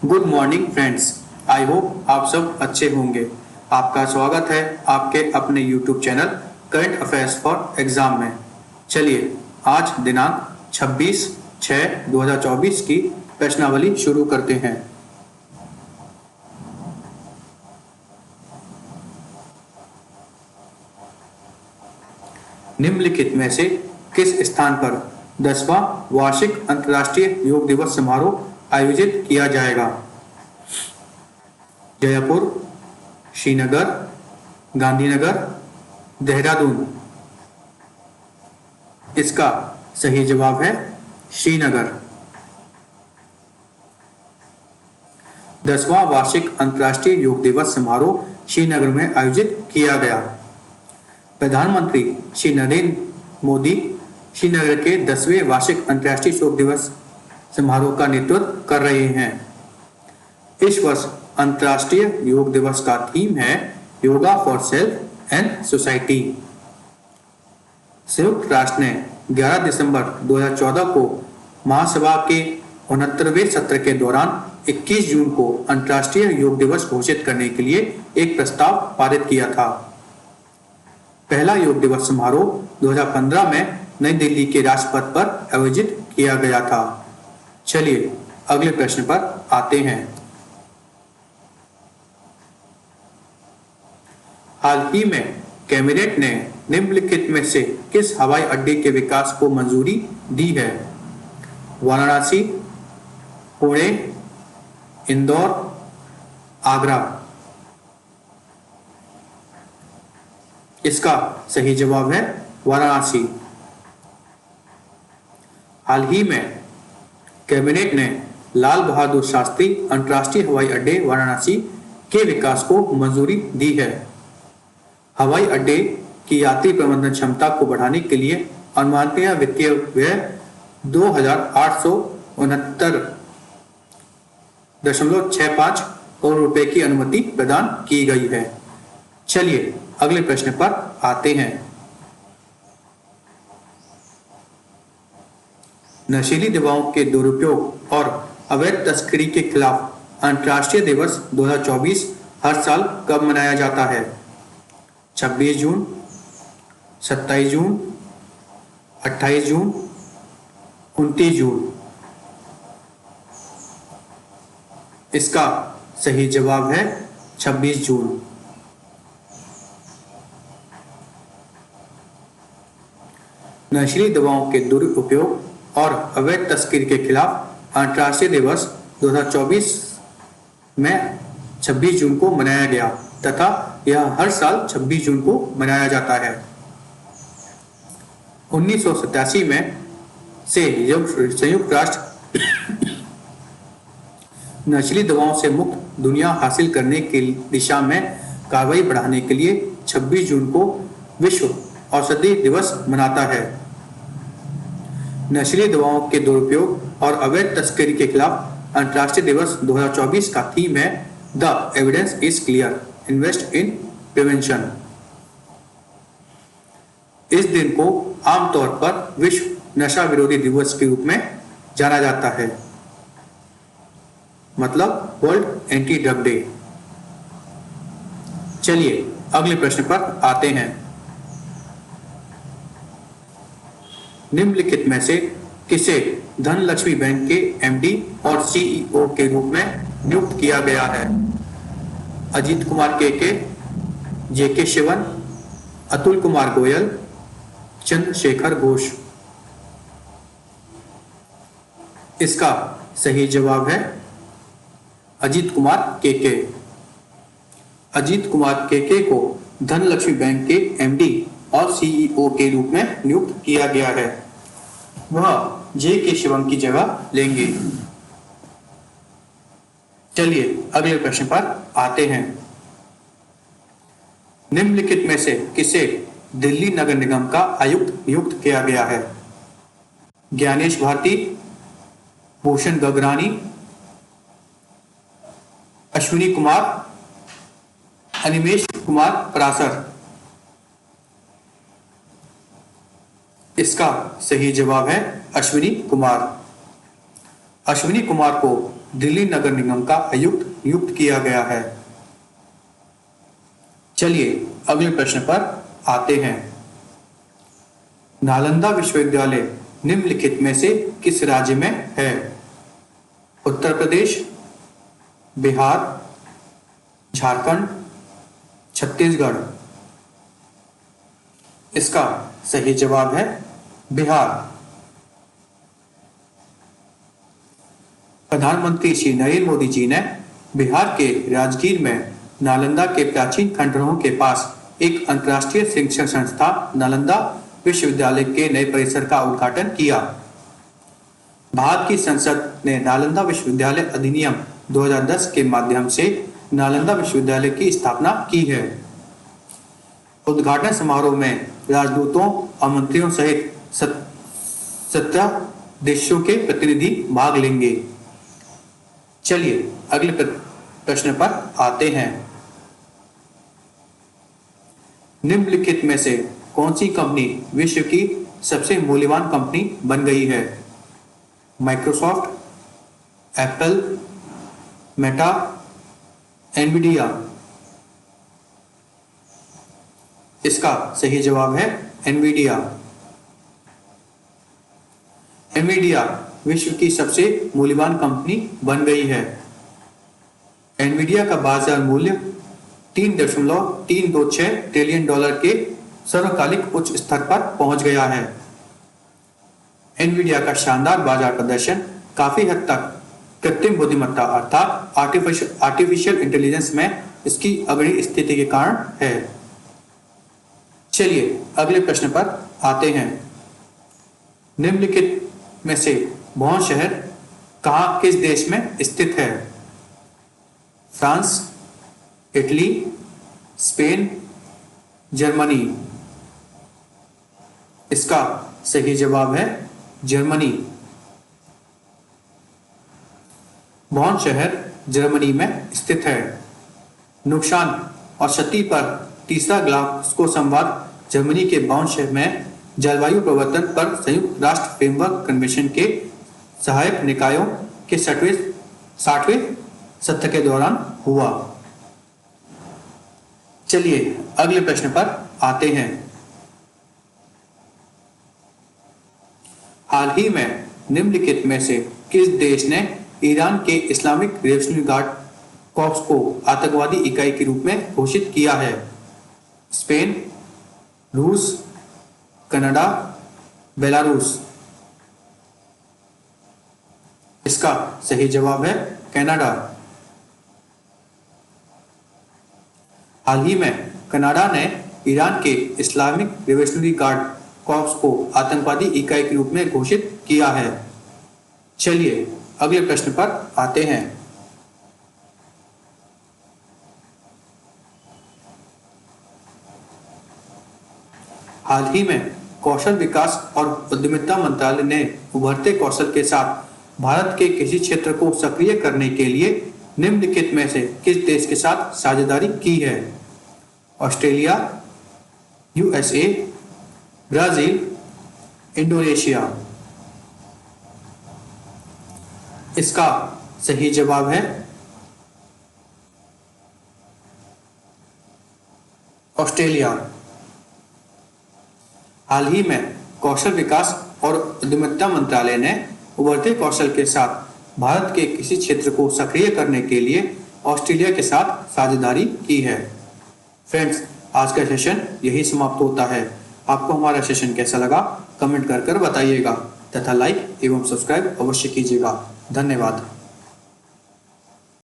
Good morning friends. I hope आप सब अच्छे होंगे। आपका स्वागत है आपके अपने YouTube channel current affairs for exam में। चलिए आज दिनांक 26/6/2024 की प्रश्नावली शुरू करते हैं। निम्नलिखित में से किस स्थान पर 10वां वार्षिक अंतर्राष्ट्रीय योग दिवस समारोह आयोजित किया जाएगा? जयपुर, श्रीनगर, गांधीनगर, देहरादून। इसका सही जवाब है श्रीनगर। 10वां वार्षिक अंतर्राष्ट्रीय योग दिवस समारोह श्रीनगर में आयोजित किया गया। प्रधानमंत्री श्री नरेंद्र मोदी श्रीनगर के 10वें वार्षिक अंतर्राष्ट्रीय योग दिवस समारोह का नेतृत्व कर रहे हैं। इस वर्ष अंतर्राष्ट्रीय योग दिवस का थीम है yoga for self and society. संयुक्त राष्ट्र ने 11 दिसंबर 2014 को महासभा के 69वें सत्र के दौरान 21 जून को अंतर्राष्ट्रीय योग दिवस घोषित करने के लिए एक प्रस्ताव पारित किया था। पहला योग दिवस समारोह 2015 में नई दिल्ली के राजपथ पर आयोजित किया गया था। चलिए अगले प्रश्न पर आते हैं। हाल ही में कैबिनेट ने निम्नलिखित में से किस हवाई अड्डे के विकास को मंजूरी दी है? वाराणसी, पुणे, इंदौर, आगरा। इसका सही जवाब है वाराणसी। हाल ही में कैबिनेट ने लाल बहादुर शास्त्री अंतर्राष्ट्रीय हवाई अड्डे वाराणसी के विकास को मंजूरी दी है। हवाई अड्डे की यात्री प्रबंधन क्षमता को बढ़ाने के लिए अनुमानित वित्तीय व्यय 2,869.65 करोड़ रुपए की अनुमति प्रदान की गई है। चलिए अगले प्रश्न पर आते हैं। नशीली दवाओं के दुरुपयोग और अवैध तस्करी के खिलाफ अंतर्राष्ट्रीय दिवस 2024 हर साल कब मनाया जाता है? 26 जून, 27 जून, 28 जून, 29 जून। इसका सही जवाब है 26 जून। नशीली दवाओं के दुरुपयोग और अवैध तस्करी के खिलाफ अंतर्राष्ट्रीय दिवस 2024 में 26 जून को मनाया गया तथा यह हर साल 26 जून को मनाया जाता है। 1987 में से संयुक्त राष्ट्र नशीली दवाओं से मुक्त दुनिया हासिल करने की दिशा में कार्रवाई बढ़ाने के लिए 26 जून को विश्व औषधि दिवस मनाता है। नशीली दवाओं के दुरुपयोग और अवैध तस्करी के खिलाफ अंतर्राष्ट्रीय दिवस 2024 का थीम है the evidence is clear, invest in prevention. इस दिन को आमतौर पर विश्व नशा विरोधी दिवस के रूप में जाना जाता है, मतलब वर्ल्ड एंटी ड्रग डे। चलिए अगले प्रश्न पर आते हैं। निम्नलिखित में से किसे धनलक्ष्मी बैंक के एमडी और सीईओ के रूप में नियुक्त किया गया है? अजीत कुमार केके, जेके शिवन, अतुल कुमार गोयल, चंद्रशेखर घोष। इसका सही जवाब है अजीत कुमार केके। अजीत कुमार केके को धनलक्ष्मी बैंक के एमडी और सीईओ के रूप में नियुक्त किया गया है। वह जेके शिवम की जगह लेंगे। चलिए अगले प्रश्न पर आते हैं। निम्नलिखित में से किसे दिल्ली नगर निगम का आयुक्त नियुक्त किया गया है? ज्ञानेश भारती, भूषण गगरानी, अश्विनी कुमार, अनिमेश कुमार परासर। इसका सही जवाब है अश्विनी कुमार। अश्विनी कुमार को दिल्ली नगर निगम का आयुक्त नियुक्त किया गया है? चलिए अगले प्रश्न पर आते हैं। नालंदा विश्वविद्यालय निम्नलिखित में से किस राज्य में है? उत्तर प्रदेश, बिहार, झारखंड, छत्तीसगढ़। इसका सही जवाब है बिहार। प्रधानमंत्री श्री नरेंद्र मोदी जी ने बिहार के राजगीर में नालंदा के प्राचीन खंडहरों के पास एक अंतर्राष्ट्रीय शिक्षण संस्था नालंदा विश्वविद्यालय के नए परिसर का उद्घाटन किया। भारत की संसद ने नालंदा विश्वविद्यालय अधिनियम 2010 के माध्यम से नालंदा विश्वविद्यालय की स्थापना की है। उद्घाटन समारोह में राजदूतों और मंत्रियों सहित 17 देशों के प्रतिनिधि भाग लेंगे। चलिए अगले प्रश्न पर आते हैं। निम्नलिखित में से कौन सी कंपनी विश्व की सबसे मूल्यवान कंपनी बन गई है? Microsoft, Apple, Meta, Nvidia. इसका सही जवाब है एनवीडिया। एनवीडिया विश्व की सबसे मूल्यवान कंपनी बन गई है। एनवीडिया का बाजार मूल्य $3.326 ट्रिलियन के सर्वकालिक उच्च स्तर पर पहुंच गया है। एनवीडिया का शानदार बाजार प्रदर्शन काफी हद तक कृत्रिम बुद्धिमत्ता अर्थात आर्टिफिशियल इंटेलिजेंस में इसकी अग्रणी स्थिति के कारण है। चलिए अगले प्रश्न पर आते हैं। निम्नलिखित में से बॉन शहर कहाँ किस देश में स्थित है? France, Italy, Spain, Germany. इसका सही जवाब है जर्मनी। बॉन शहर जर्मनी में स्थित है। नुकसान और क्षति पर तीसरा ग्लासगो संवाद जर्मनी के बॉन शहर में जलवायु परिवर्तन पर संयुक्त राष्ट्र फ्रेमवर्क कन्वेंशन के सहायक निकायों के 60वें सत्र के दौरान हुआ। चलिए अगले प्रश्न पर आते हैं। हाल ही में निम्नलिखित में से किस देश ने ईरान के इस्लामिक रेवोल्यूशनरी गार्ड कॉर्प्स को आतंकवादी इकाई के रूप में घोषित किया है? स्पेन, रूस, कनाडा, बेलारूस। इसका सही जवाब है कनाडा। हाल ही में कनाडा ने ईरान के इस्लामिक रेवोल्यूशनरी गार्ड कॉर्प्स को आतंकवादी इकाई के रूप में घोषित किया है। चलिए अगले प्रश्न पर आते हैं। हाल ही में कौशल विकास और उद्यमिता मंत्रालय ने उभरते कौशल के साथ भारत के कृषि क्षेत्र को सक्रिय करने के लिए निम्नलिखित में से किस देश के साथ साझेदारी की है? Australia, USA, Brazil, Indonesia. इसका सही जवाब है ऑस्ट्रेलिया। हाल ही में कौशल विकास और उद्यमिता मंत्रालय ने उभरते कौशल के साथ भारत के कृषि क्षेत्र को सक्रिय करने के लिए ऑस्ट्रेलिया के साथ साझेदारी की है। फ्रेंड्स, आज का सेशन यही समाप्त होता है। आपको हमारा सेशन कैसा लगा कमेंट कर बताइएगा तथा लाइक एवं सब्सक्राइब अवश्य कीजिएगा। धन्यवाद।